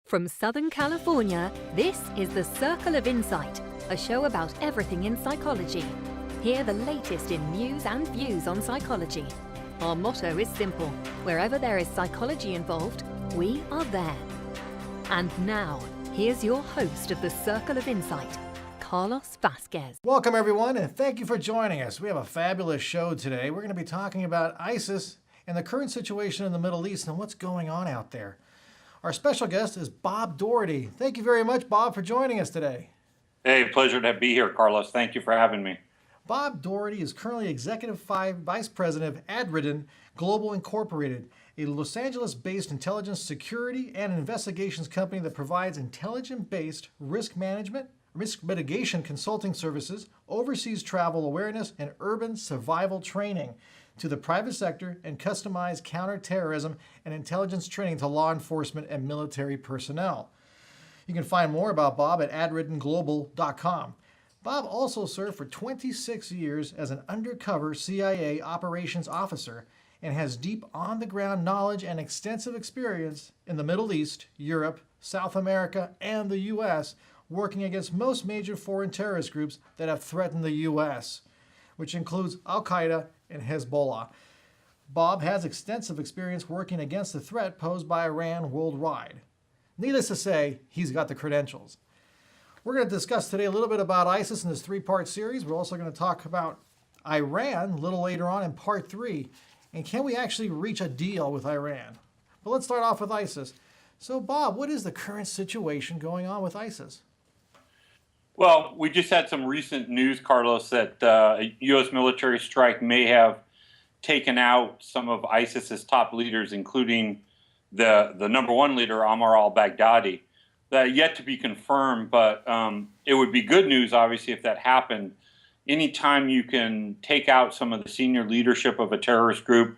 From Southern California, this is The Circle of Insight, a show about everything in psychology. Hear the latest in news and views on psychology. Our motto is simple: wherever there is psychology involved, we are there. And now, here's your host of The Circle of Insight, Carlos Vasquez. Welcome, everyone, and thank you for joining us. We have a fabulous show today. We're going to be talking about ISIS and the current situation in the Middle East and what's going on out there. Our special guest is Bob Doherty. Thank you very much, Bob, for joining us today. Hey, pleasure to be here, Carlos. Thank you for having me. Bob Doherty is currently Executive Vice President of Avoidant Global Incorporated, a Los Angeles-based intelligence security and investigations company that provides intelligence-based risk management, risk mitigation consulting services, overseas travel awareness, and urban survival training to the private sector, and customized counterterrorism and intelligence training to law enforcement and military personnel. You can find more about Bob at adriddenglobal.com. Bob also served for 26 years as an undercover CIA operations officer and has deep on-the-ground knowledge and extensive experience in the Middle East, Europe, South America, and the U.S., working against most major foreign terrorist groups that have threatened the U.S., which includes Al-Qaida and Hezbollah. Bob has extensive experience working against the threat posed by Iran worldwide. Needless to say, he's got the credentials. We're going to discuss today a little bit about ISIS in this three-part series. We're also going to talk about Iran a little later on in part 3. And can we actually reach a deal with Iran? But let's start off with ISIS. So, Bob, what is the current situation going on with ISIS? Well, we just had some recent news, Carlos, that a U.S. military strike may have taken out some of ISIS's top leaders, including the number one leader, Ammar al-Baghdadi. That yet to be confirmed, but it would be good news, obviously, if that happened. Anytime you can take out some of the senior leadership of a terrorist group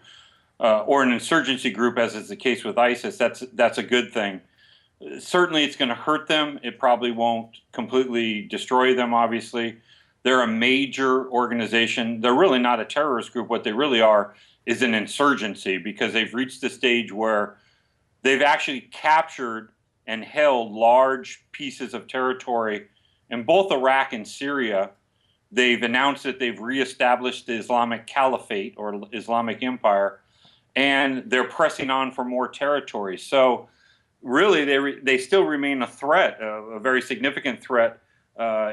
or an insurgency group, as is the case with ISIS, that's a good thing. Certainly, it's going to hurt them. It probably won't completely destroy them, obviously. They're a major organization. They're really not a terrorist group. What they really are is an insurgency, because they've reached the stage where they've actually captured and held large pieces of territory in both Iraq and Syria. They've announced that they've reestablished the Islamic Caliphate or Islamic Empire, and they're pressing on for more territory. So really, they still remain a threat, a very significant threat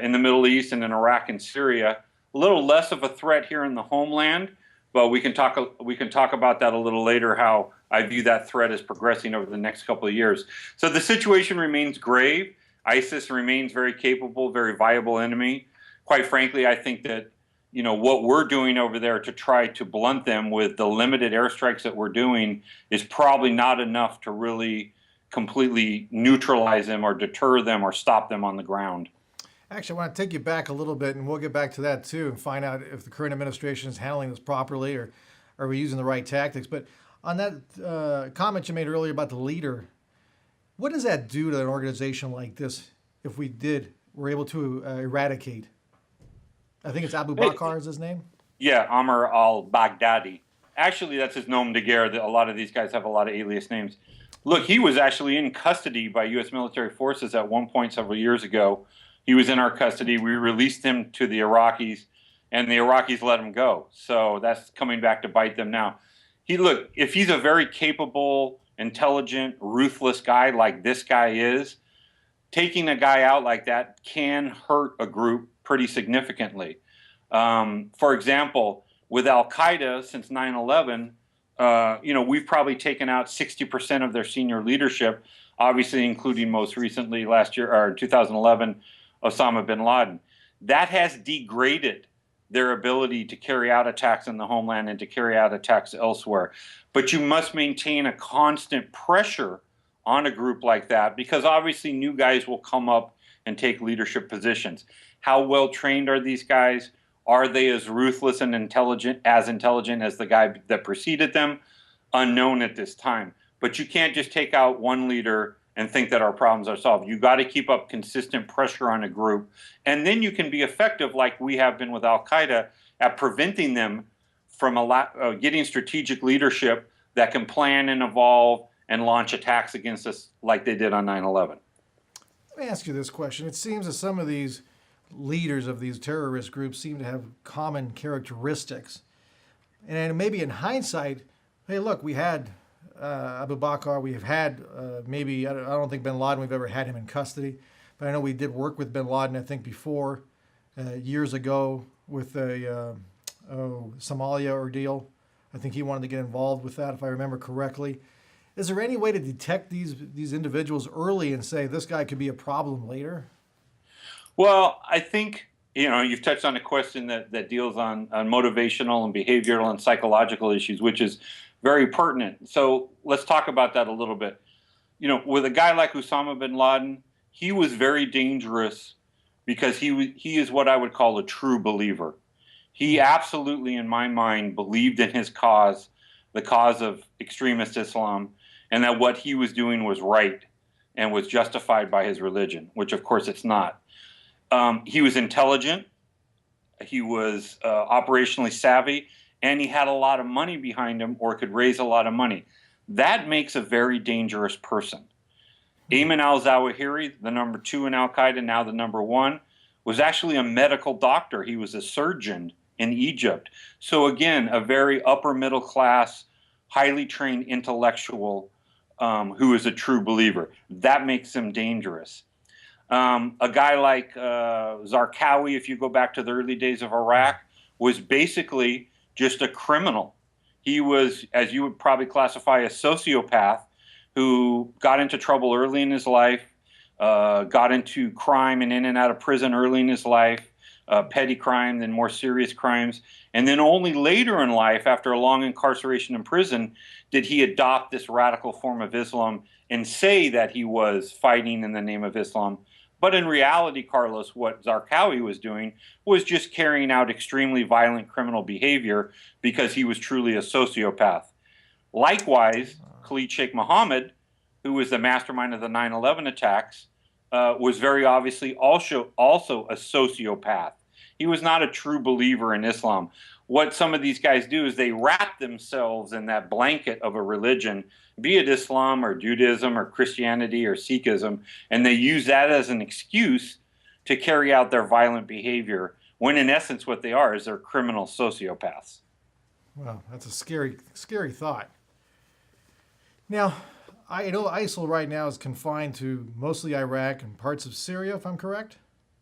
in the Middle East and in Iraq and Syria. A little less of a threat here in the homeland, but we can talk about that a little later, how I view that threat as progressing over the next couple of years. So the situation remains grave. ISIS remains very capable, very viable enemy. Quite frankly, I think that what we're doing over there to try to blunt them with the limited airstrikes that we're doing is probably not enough to really completely neutralize them or deter them or stop them on the ground. Actually, I want to take you back a little bit, and we'll get back to that too, and find out if the current administration is handling this properly, or are we using the right tactics. But on that comment you made earlier about the leader, what does that do to an organization like this if we're able to eradicate? I think it's Abu Bakr is his name? Yeah, Ammar al-Baghdadi. Actually, that's his nom de guerre. A lot of these guys have a lot of alias names. Look, he was actually in custody by U.S. military forces at one point several years ago. He was in our custody. We released him to the Iraqis, and the Iraqis let him go. So that's coming back to bite them now. If he's a very capable, intelligent, ruthless guy like this guy is, taking a guy out like that can hurt a group pretty significantly. For example, with Al-Qaida since 9/11, we've probably taken out 60% of their senior leadership, obviously including most recently last year, or 2011, Osama bin Laden. That has degraded their ability to carry out attacks in the homeland and to carry out attacks elsewhere. But you must maintain a constant pressure on a group like that, because obviously new guys will come up and take leadership positions. How well trained are these guys? Are they as ruthless and intelligent as the guy that preceded them? Unknown at this time. But you can't just take out one leader and think that our problems are solved. You got to keep up consistent pressure on a group, and then you can be effective, like we have been with Al-Qaida, at preventing them from getting strategic leadership that can plan and evolve and launch attacks against us like they did on 9/11. Let me ask you this question. It seems that some of these leaders of these terrorist groups seem to have common characteristics. And maybe in hindsight, hey, look, we had Abu Bakr, we have had maybe, I don't think bin Laden, we've ever had him in custody, but I know we did work with bin Laden, I think, before, years ago with a Somalia ordeal. I think he wanted to get involved with that, if I remember correctly. Is there any way to detect these individuals early and say this guy could be a problem later? Well, I think, you've touched on a question that deals on motivational and behavioral and psychological issues, which is very pertinent. So let's talk about that a little bit. With a guy like Osama bin Laden, he was very dangerous because he is what I would call a true believer. He absolutely, in my mind, believed in his cause, the cause of extremist Islam, and that what he was doing was right and was justified by his religion, which of course it's not. He was intelligent, he was operationally savvy, and he had a lot of money behind him or could raise a lot of money. That makes a very dangerous person. Ayman al-Zawahiri, the number 2 in Al-Qaida, now the number 1, was actually a medical doctor. He was a surgeon in Egypt. So again, a very upper middle class, highly trained intellectual who is a true believer. That makes him dangerous. A guy like Zarqawi, if you go back to the early days of Iraq, was basically just a criminal. He was, as you would probably classify, a sociopath who got into trouble early in his life, got into crime and in and out of prison early in his life, petty crime, then more serious crimes. And then only later in life, after a long incarceration in prison, did he adopt this radical form of Islam and say that he was fighting in the name of Islam. But in reality, Carlos, what Zarqawi was doing was just carrying out extremely violent criminal behavior because he was truly a sociopath. Likewise, Khalid Sheikh Mohammed, who was the mastermind of the 9/11 attacks, was very obviously also a sociopath. He was not a true believer in Islam. What some of these guys do is they wrap themselves in that blanket of a religion, be it Islam or Judaism or Christianity or Sikhism, and they use that as an excuse to carry out their violent behavior, when in essence what they are is they're criminal sociopaths. Well, that's a scary, scary thought. Now, I know ISIL right now is confined to mostly Iraq and parts of Syria, if I'm correct?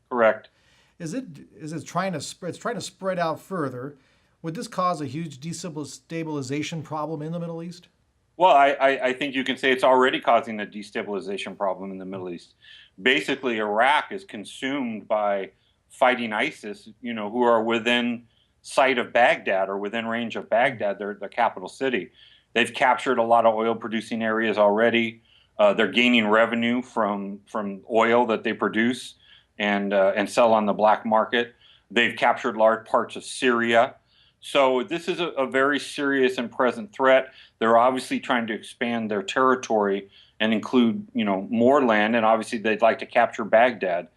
Correct. Is it trying to spread out further? Would this cause a huge destabilization problem in the Middle East? Well, I think you can say it's already causing a destabilization problem in the Middle East. Basically, Iraq is consumed by fighting ISIS, who are within sight of Baghdad or within range of Baghdad, the capital city. They've captured a lot of oil-producing areas already. They're gaining revenue from oil that they produce and sell on the black market. They've captured large parts of Syria. So this is a very serious and present threat. They're obviously trying to expand their territory and include, more land, and obviously they'd like to capture Baghdad.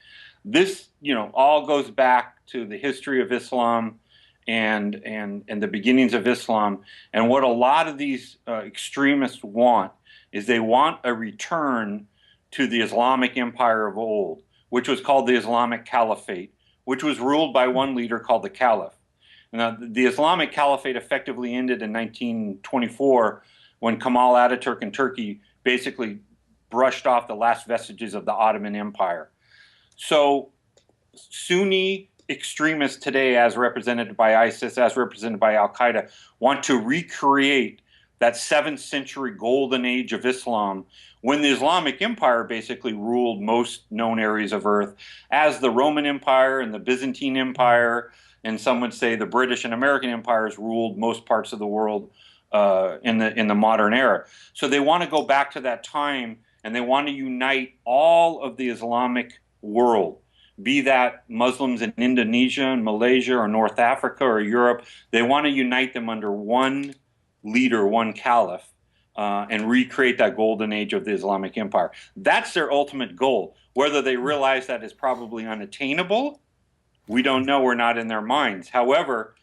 This, all goes back to the history of Islam and the beginnings of Islam. And what a lot of these extremists want is they want a return to the Islamic empire of old, which was called the Islamic Caliphate, which was ruled by one leader called the Caliph. Now, the Islamic Caliphate effectively ended in 1924 when Kemal Ataturk in Turkey basically brushed off the last vestiges of the Ottoman Empire. So Sunni extremists today, as represented by ISIS, as represented by Al-Qaida, want to recreate that 7th century golden age of Islam, when the Islamic Empire basically ruled most known areas of Earth, as the Roman Empire and the Byzantine Empire, and some would say the British and American empires ruled most parts of the world in the modern era. So they want to go back to that time, and they want to unite all of the Islamic world, be that Muslims in Indonesia and Malaysia or North Africa or Europe. They want to unite them under one leader, one caliph, and recreate that golden age of the Islamic Empire. That's their ultimate goal. Whether they realize that is probably unattainable, we don't know. We're not in their minds. However,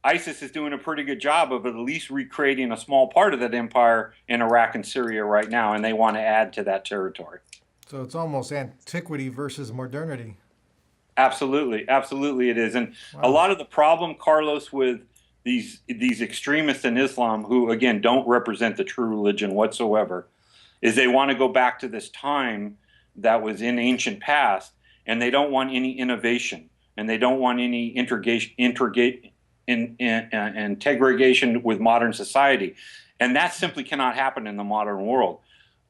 ISIS is doing a pretty good job of at least recreating a small part of that empire in Iraq and Syria right now, and they want to add to that territory. So it's almost antiquity versus modernity. Absolutely, absolutely it is. And Wow. a lot of the problem, Carlos, with these extremists in Islam, who again don't represent the true religion whatsoever, is they want to go back to this time that was in ancient past, and they don't want any innovation, and they don't want any integration with modern society. And that simply cannot happen in the modern world.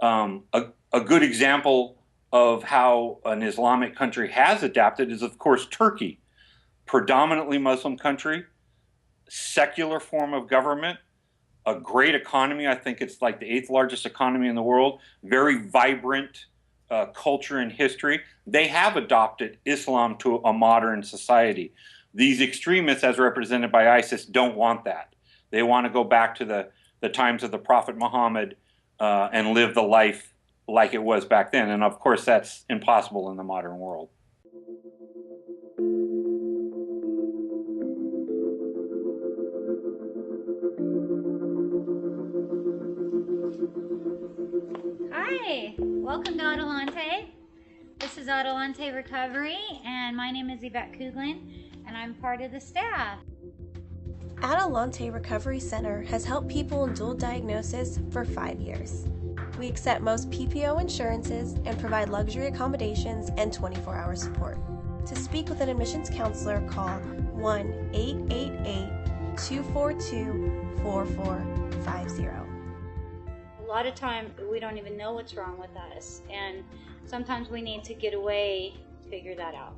A good example of how an Islamic country has adapted is, of course, Turkey. Predominantly Muslim country, secular form of government, a great economy. I think it's like the 8th largest economy in the world, very vibrant culture and history. They have adopted Islam to a modern society. These extremists, as represented by ISIS, don't want that. They want to go back to the times of the Prophet Muhammad and live the life like it was back then. And of course, that's impossible in the modern world. Hi, welcome to Adelante. This is Adelante Recovery, and my name is Yvette Kuglin, and I'm part of the staff. Adelante Recovery Center has helped people in dual diagnosis for 5 years. We accept most PPO insurances and provide luxury accommodations and 24-hour support. To speak with an admissions counselor, call 1-888-242-4450. A lot of time we don't even know what's wrong with us, and sometimes we need to get away to figure that out.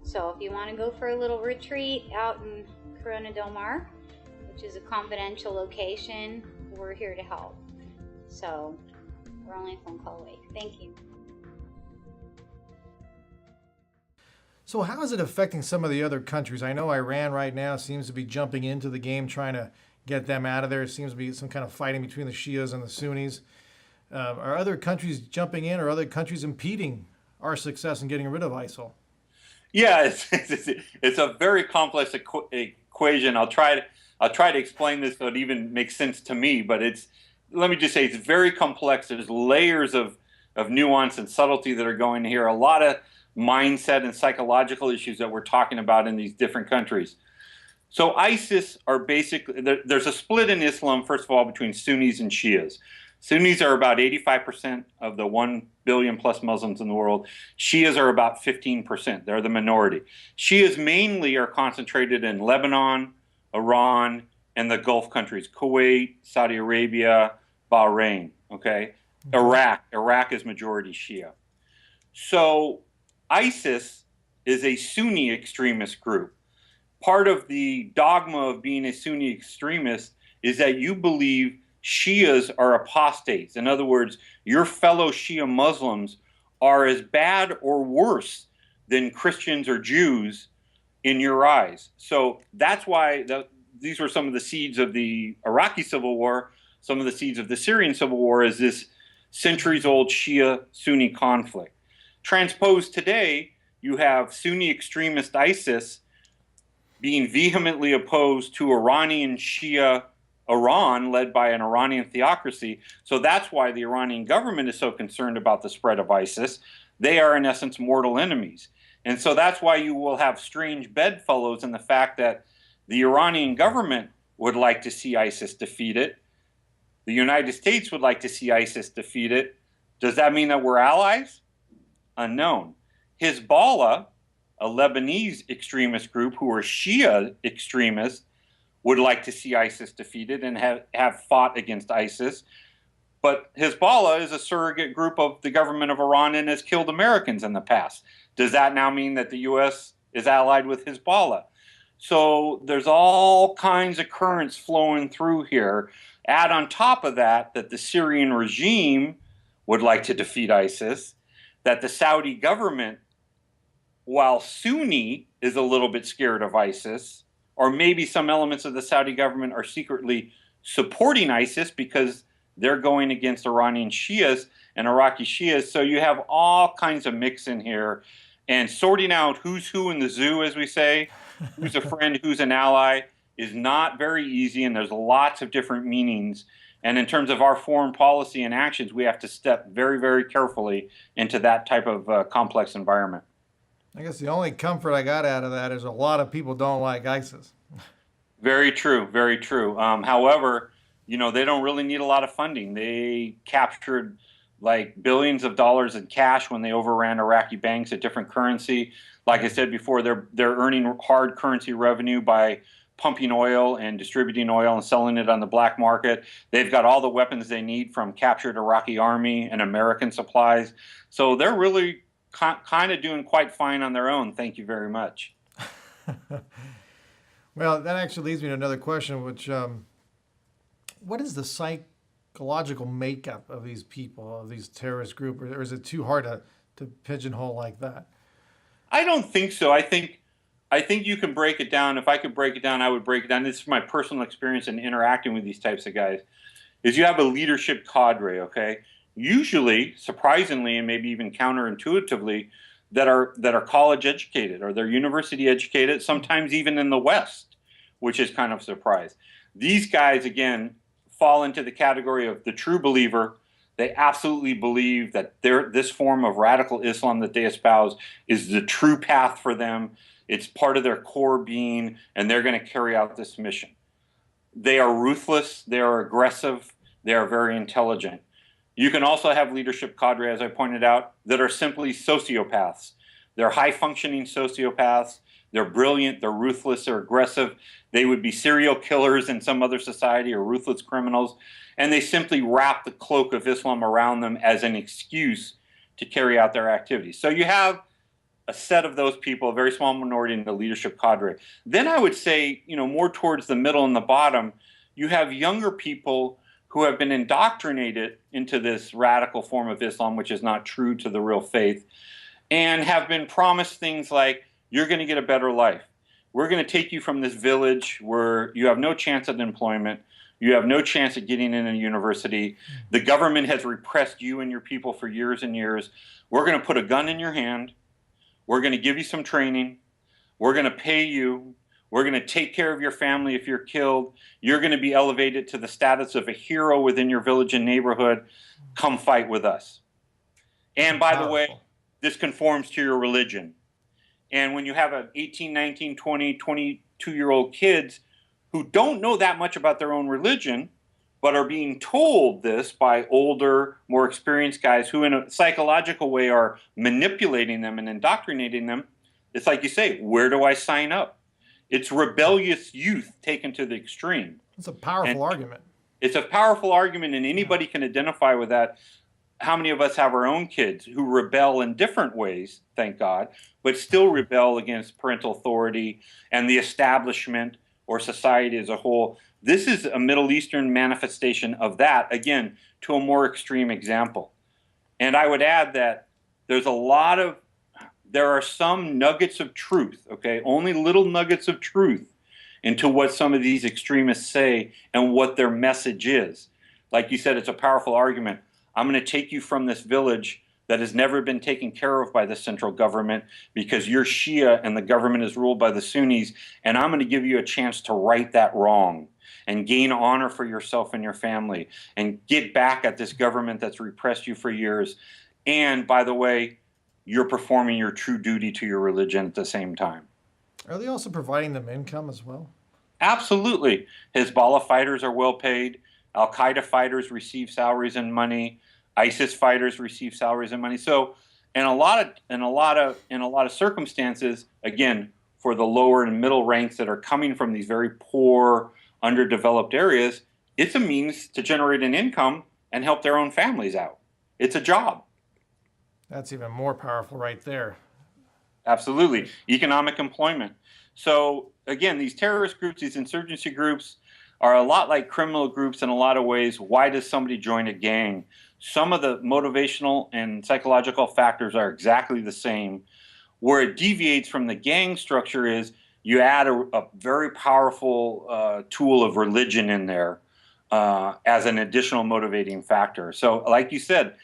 So if you want to go for a little retreat out in Corona del Mar, which is a confidential location, we're here to help. So we're only a phone call away. Thank you. So how is it affecting some of the other countries? I know Iran right now seems to be jumping into the game, trying to get them out of there. It seems to be some kind of fighting between the Shias and the Sunnis. Are other countries jumping in, or other countries impeding our success in getting rid of ISIL? Yeah, it's a very complex equation. I'll try to explain this so it even makes sense to me. But let me just say it's very complex. There's layers of nuance and subtlety that are going here. A lot of mindset and psychological issues that we're talking about in these different countries. So ISIS are basically, there's a split in Islam, first of all, between Sunnis and Shias. Sunnis are about 85% of the 1 billion plus Muslims in the world. Shias are about 15%. They're the minority. Shias mainly are concentrated in Lebanon, Iran, and the Gulf countries, Kuwait, Saudi Arabia, Bahrain, okay? Iraq is majority Shia. So ISIS is a Sunni extremist group. Part of the dogma of being a Sunni extremist is that you believe Shias are apostates. In other words, your fellow Shia Muslims are as bad or worse than Christians or Jews in your eyes. So that's why these were some of the seeds of the Iraqi civil war, some of the seeds of the Syrian civil war, is this centuries-old Shia-Sunni conflict. Transposed today, you have Sunni extremist ISIS being vehemently opposed to Iranian Shia Iran, led by an Iranian theocracy. So that's why the Iranian government is so concerned about the spread of ISIS. They are, in essence, mortal enemies. And so that's why you will have strange bedfellows in the fact that the Iranian government would like to see ISIS defeated. The United States would like to see ISIS defeated. Does that mean that we're allies? Unknown. Hezbollah, a Lebanese extremist group who are Shia extremists, would like to see ISIS defeated and have fought against ISIS. But Hezbollah is a surrogate group of the government of Iran and has killed Americans in the past. Does that now mean that the U.S. is allied with Hezbollah? So there's all kinds of currents flowing through here. Add on top of that the Syrian regime would like to defeat ISIS, that the Saudi government, while Sunni, is a little bit scared of ISIS, or maybe some elements of the Saudi government are secretly supporting ISIS because they're going against Iranian Shias and Iraqi Shias. So you have all kinds of mix in here, and sorting out who's who in the zoo, as we say, who's a friend, who's an ally, is not very easy, and there's lots of different meanings. And in terms of our foreign policy and actions, we have to step very, very carefully into that type of complex environment. I guess the only comfort I got out of that is a lot of people don't like ISIS. Very true, very true. However, they don't really need a lot of funding. They captured like billions of dollars in cash when they overran Iraqi banks at different currency. Like I said before, they're earning hard currency revenue by pumping oil and distributing oil and selling it on the black market. They've got all the weapons they need from captured Iraqi army and American supplies. So they're really kind of doing quite fine on their own. Thank you very much. Well, that actually leads me to another question, which what is the psychological makeup of these people, of these terrorist groups, or is it too hard to pigeonhole like that? I don't think so. I think you can break it down. If I could break it down, I would break it down. This is my personal experience in interacting with these types of guys, is you have a leadership cadre, okay? Usually, surprisingly, and maybe even counterintuitively, that are college educated or they're university educated, sometimes even in the West, which is kind of a surprise. These guys, again, fall into the category of the true believer. They absolutely believe that this form of radical Islam that they espouse is the true path for them. It's part of their core being, and they're going to carry out this mission. They are ruthless. They are aggressive. They are very intelligent. You can also have leadership cadre, as I pointed out, that are simply sociopaths. They're high-functioning sociopaths. They're brilliant. They're ruthless. They're aggressive. They would be serial killers in some other society or ruthless criminals. And they simply wrap the cloak of Islam around them as an excuse to carry out their activities. So you have a set of those people, a very small minority in the leadership cadre. Then I would say, more towards the middle and the bottom, you have younger people who have been indoctrinated into this radical form of Islam, which is not true to the real faith, and have been promised things like, you're going to get a better life. We're going to take you from this village where you have no chance of employment. You have no chance of getting in a university. The government has repressed you and your people for years and years. We're going to put a gun in your hand. We're going to give you some training. We're going to pay you. We're going to take care of your family if you're killed. You're going to be elevated to the status of a hero within your village and neighborhood. Come fight with us. And by the way, this conforms to your religion. And when you have an 18, 19, 20, 22-year-old kids who don't know that much about their own religion, but are being told this by older, more experienced guys who in a psychological way are manipulating them and indoctrinating them, it's like you say, where do I sign up? It's rebellious youth taken to the extreme. It's a powerful argument. It's a powerful argument, and anybody can identify with that. How many of us have our own kids who rebel in different ways, thank God, but still rebel against parental authority and the establishment or society as a whole? This is a Middle Eastern manifestation of that, again, to a more extreme example. And I would add that there are some nuggets of truth, okay, only little nuggets of truth into what some of these extremists say and what their message is. Like you said, it's a powerful argument. I'm going to take you from this village that has never been taken care of by the central government because you're Shia and the government is ruled by the Sunnis, and I'm going to give you a chance to right that wrong and gain honor for yourself and your family and get back at this government that's repressed you for years. And by the way, you're performing your true duty to your religion at the same time. Are they also providing them income as well? Absolutely. Hezbollah fighters are well paid. Al-Qaida fighters receive salaries and money. ISIS fighters receive salaries and money. So, in a lot of circumstances, again, for the lower and middle ranks that are coming from these very poor, underdeveloped areas, it's a means to generate an income and help their own families out. It's a job. That's even more powerful right there. Absolutely. Economic employment. So again, these terrorist groups, these insurgency groups are a lot like criminal groups in a lot of ways. Why does somebody join a gang? Some of the motivational and psychological factors are exactly the same. Where it deviates from the gang structure is you add a very powerful tool of religion in there as an additional motivating factor. So like you said,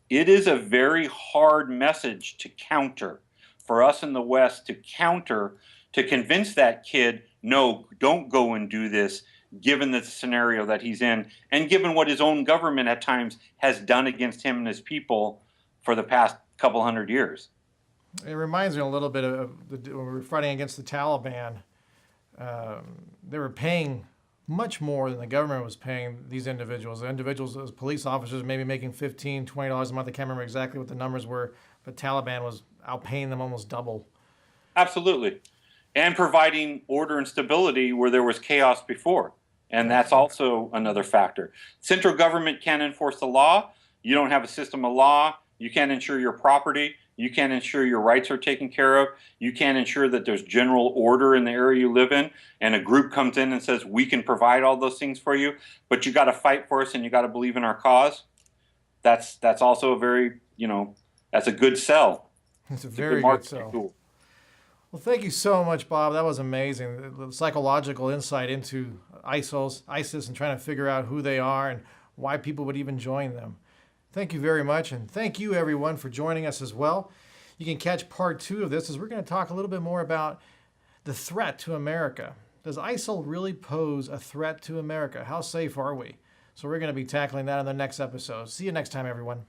it is a very hard message to counter for us in the West to counter to convince that kid, no, don't go and do this, given the scenario that he's in, and given what his own government at times has done against him and his people for the past couple hundred years. It reminds me a little bit of when we were fighting against the Taliban. They were paying much more than the government was paying these individuals. The individuals as police officers maybe making $15, $20 a month. I can't remember exactly what the numbers were, but Taliban was outpaying them almost double. Absolutely. And providing order and stability where there was chaos before. And that's also another factor. Central government can't enforce the law. You don't have a system of law. You can't ensure your property. You can't ensure your rights are taken care of. You can't ensure that there's general order in the area you live in. And a group comes in and says, we can provide all those things for you, but you got to fight for us and you got to believe in our cause. That's also a very, that's a good sell. It's a very good sell. Tool. Well, thank you so much, Bob. That was amazing. The psychological insight into ISIS and trying to figure out who they are and why people would even join them. Thank you very much, and thank you, everyone, for joining us as well. You can catch part 2 of this as we're going to talk a little bit more about the threat to America. Does ISIL really pose a threat to America? How safe are we? So we're going to be tackling that in the next episode. See you next time, everyone.